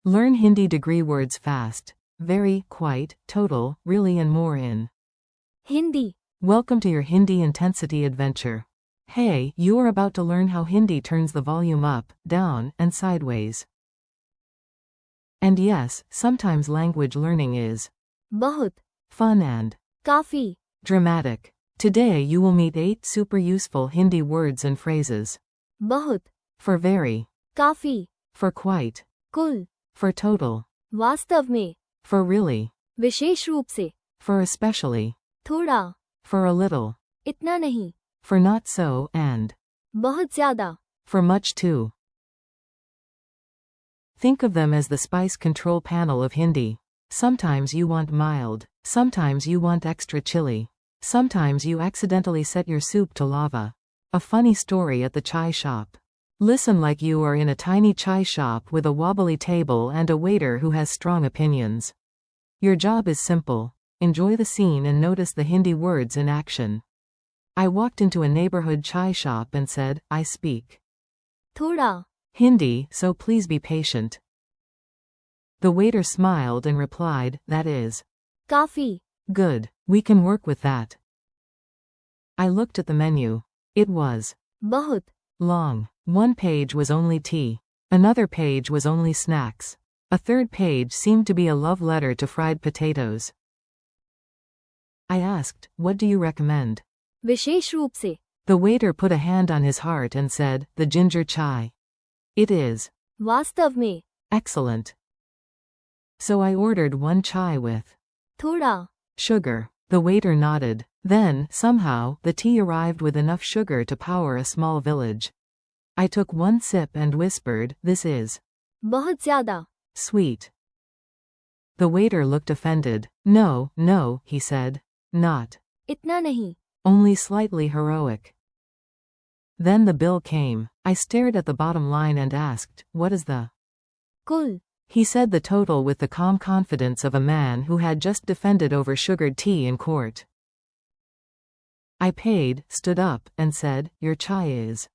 Learn Hindi degree words fast. Very, quite, total, really and more in Hindi. Welcome to your Hindi intensity adventure. Hey, you are about to learn how Hindi turns the volume up, down, and sideways. And yes, sometimes language learning is बहुत. fun and काफी. dramatic. Today you will meet 8 super useful Hindi words and phrases. बहुत. For very, काफी. for quite, कुल. for total, वास्तव में. for really, विशेष रूप से. for especially, थोड़ा. for a little, इतना नहीं. for not so, and बहुत ज्यादा. for much too. Think of them as the spice control panel of Hindi. Sometimes you want mild, sometimes you want extra chili, sometimes you accidentally set your soup to lava. A funny story at the chai shop. Listen like you are in a tiny chai shop with a wobbly table and a waiter who has strong opinions. Your job is simple. Enjoy the scene and notice the Hindi words in action. I walked into a neighborhood chai shop and said, I speak थोड़ा. Hindi, so please be patient. The waiter smiled and replied, that is काफी. good. We can work with that. I looked at the menu. It was बहुत. long. One page was only tea. Another page was only snacks. A third page seemed to be a love letter to fried potatoes. I asked, what do you recommend? विशेष रूप से. The waiter put a hand on his heart and said, the ginger chai. It is वास्तव में. excellent. So I ordered one chai with थोड़ा. sugar. The waiter nodded. Then, somehow, the tea arrived with enough sugar to power a small village. I took one sip and whispered, this is बहुत ज्यादा. sweet. The waiter looked offended. No, no, he said. Not. इतना नहीं. Only slightly heroic. Then the bill came. I stared at the bottom line and asked, what is the कुल. He said the total with the calm confidence of a man who had just defended over sugared tea in court. I paid, stood up, and said, your chai is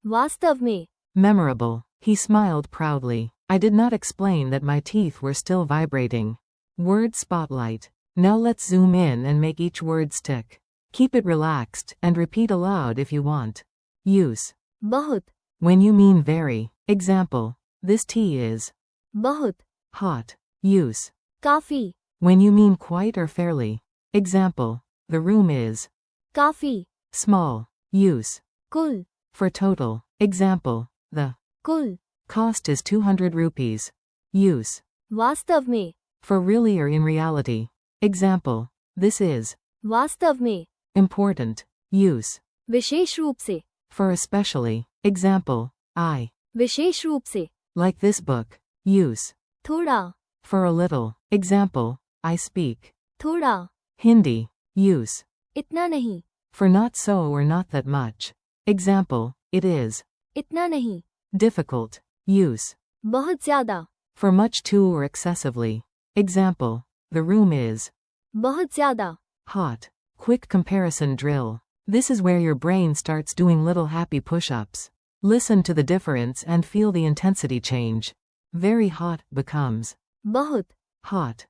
वास्तव में. memorable. He smiled proudly. I did not explain that my teeth were still vibrating. Word spotlight. Now let's zoom in and make each word stick. Keep it relaxed, and repeat aloud if you want. Use. बहुत. When you mean very. Example. This tea is बहुत. hot. Use. काफी. When you mean quite or fairly. Example. The room is काफी. small. Use. कुल. For total. Example. The कुल. cost is 200 rupees. Use. वास्तव में. For really or in reality. Example. This is वास्तव में. important. Use. विशेष रूप से. For especially. Example. I विशेष रूप से. like this book. Use. थोड़ा. For a little. Example. I speak थोड़ा. Hindi. Use. इतना नहीं. For not so or not that much. Example. It is इतना नहीं. difficult. Use. बहुत ज्यादा. For much too or excessively. Example. The room is बहुत ज्यादा. hot. Quick comparison drill. This is where your brain starts doing little happy push-ups. Listen to the difference and feel the intensity change. Very hot becomes बहुत. hot.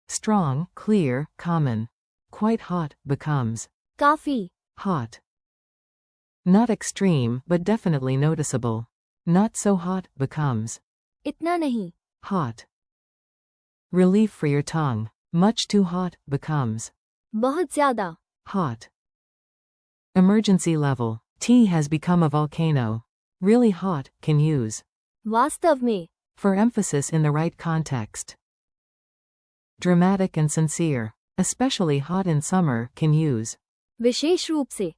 Strong, clear, common. Quite hot becomes काफी. hot. Not extreme, but definitely noticeable. Not so hot becomes इतना नहीं. hot. Relief for your tongue. Much too hot becomes बहुत ज्यादा. hot. Emergency level. Tea has become a volcano. Really hot can use वास्तव में. for emphasis in the right context. Dramatic and sincere. Especially hot in summer can use विशेष रूप से.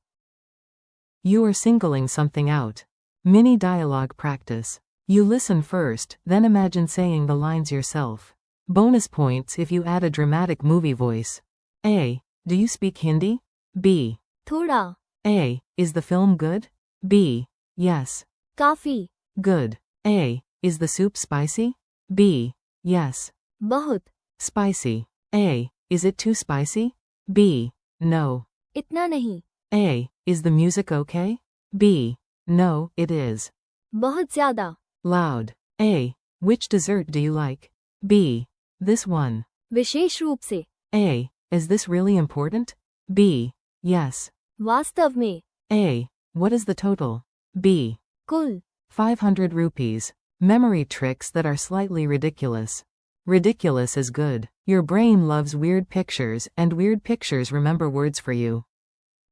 you are singling something out. Mini dialogue practice. You listen first, then imagine saying the lines yourself. Bonus points if you add a dramatic movie voice. A. Do you speak Hindi? B. थोड़ा. A. Is the film good? B. Yes. काफी. Good. A. Is the soup spicy? B. Yes. बहुत. Spicy. A. Is it too spicy? B. No. इतना नहीं. A. Is the music okay? B. No, it is बहुत ज्यादा. loud. A. Which dessert do you like? B. This one. विशेष रूप से. A. Is this really important? B. Yes. वास्तव में. A. What is the total? B. कुल. 500 rupees. Memory tricks that are slightly ridiculous. Ridiculous is good. Your brain loves weird pictures, and weird pictures remember words for you.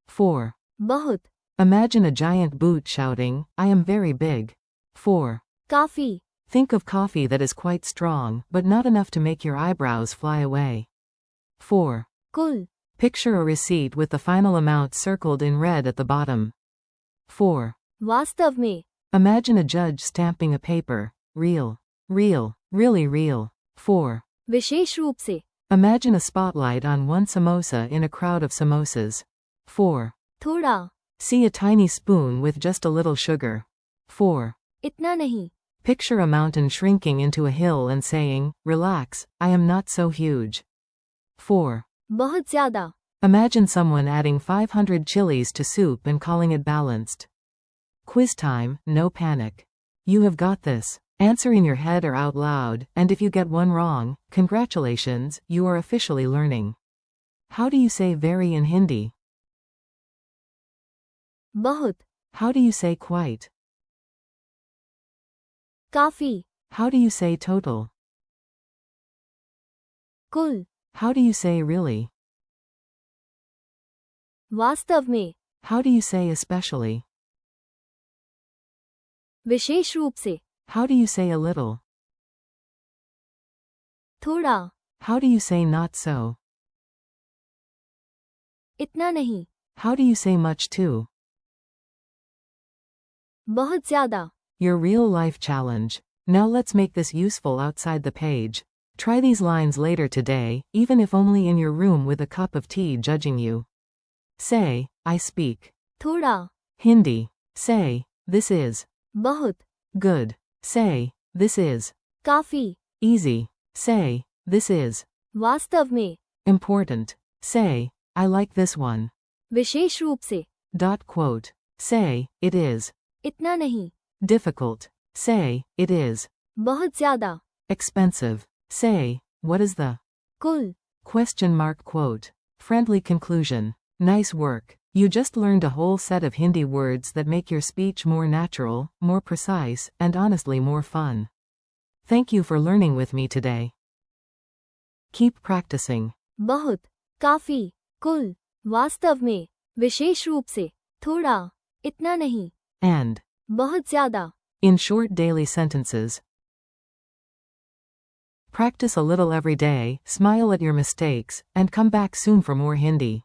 4. बहुत. Imagine a giant boot shouting, I am very big. 4. काफी. Think of coffee that is quite strong, but not enough to make your eyebrows fly away. 4. कुल. Picture a receipt with the final amount circled in red at the bottom. 4. वास्तव में. Imagine a judge stamping a paper. Real. Real. Really real. 4. विशेष रूप से. Imagine a spotlight on one samosa in a crowd of samosas. 4. थोड़ा. See a tiny spoon with just a little sugar. 4. इतना नहीं. Picture a mountain shrinking into a hill and saying, relax, I am not so huge. 4. बहुत ज्यादा. Imagine someone adding 500 chilies to soup and calling it balanced. Quiz time, no panic. You have got this. Answer in your head or out loud, and if you get one wrong, congratulations, you are officially learning. How do you say very in Hindi? बहुत. How do you say quite? काफी. How do you say total? कुल. How do you say really? वास्तव में. How do you say especially? विशेष रूप से. How do you say a little? थोड़ा. How do you say not so? इतना नहीं. How do you say much too? बहुत ज्यादा. Your real life challenge. Now let's make this useful outside the page. Try these lines later today, even if only in your room with a cup of tea judging you. Say, I speak. थोड़ा. Hindi. Say, this is. बहुत. Good. Say, this is. काफी. Easy. Say, this is. वास्तव में. Important. Say, I like this one. विशेष रूप से. Quote. Say, it is. इतना नहीं. Difficult. Say, it is. बहुत ज्यादा. Expensive. Say, what is the? कुल. Quote. Friendly conclusion. Nice work. You just learned a whole set of Hindi words that make your speech more natural, more precise, and honestly more fun. Thank you for learning with me today. Keep practicing. बहुत. काफी. कुल. वास्तव में. विशेष रूप से. थोड़ा. इतना नहीं. And. बहुत ज्यादा. In short daily sentences. Practice a little every day, smile at your mistakes, and come back soon for more Hindi.